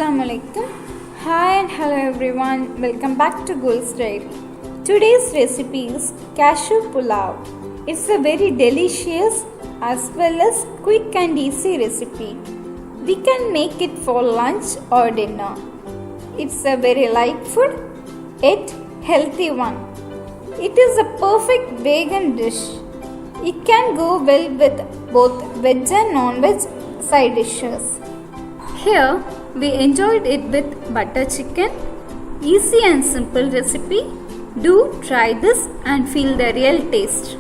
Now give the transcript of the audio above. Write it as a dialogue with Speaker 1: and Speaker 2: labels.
Speaker 1: Assalamu alaikum. Hi and hello everyone. Welcome back to Gul's Diary. Today's recipe is Cashew Pulao. It's a very delicious as well as quick and easy recipe. We can make it for lunch or dinner. It's a very light food yet healthy one. It is a perfect vegan dish. It can go well with both veg and non-veg side dishes. Here we enjoyed it with butter chicken. Easy and simple recipe. Do try this and feel the real taste.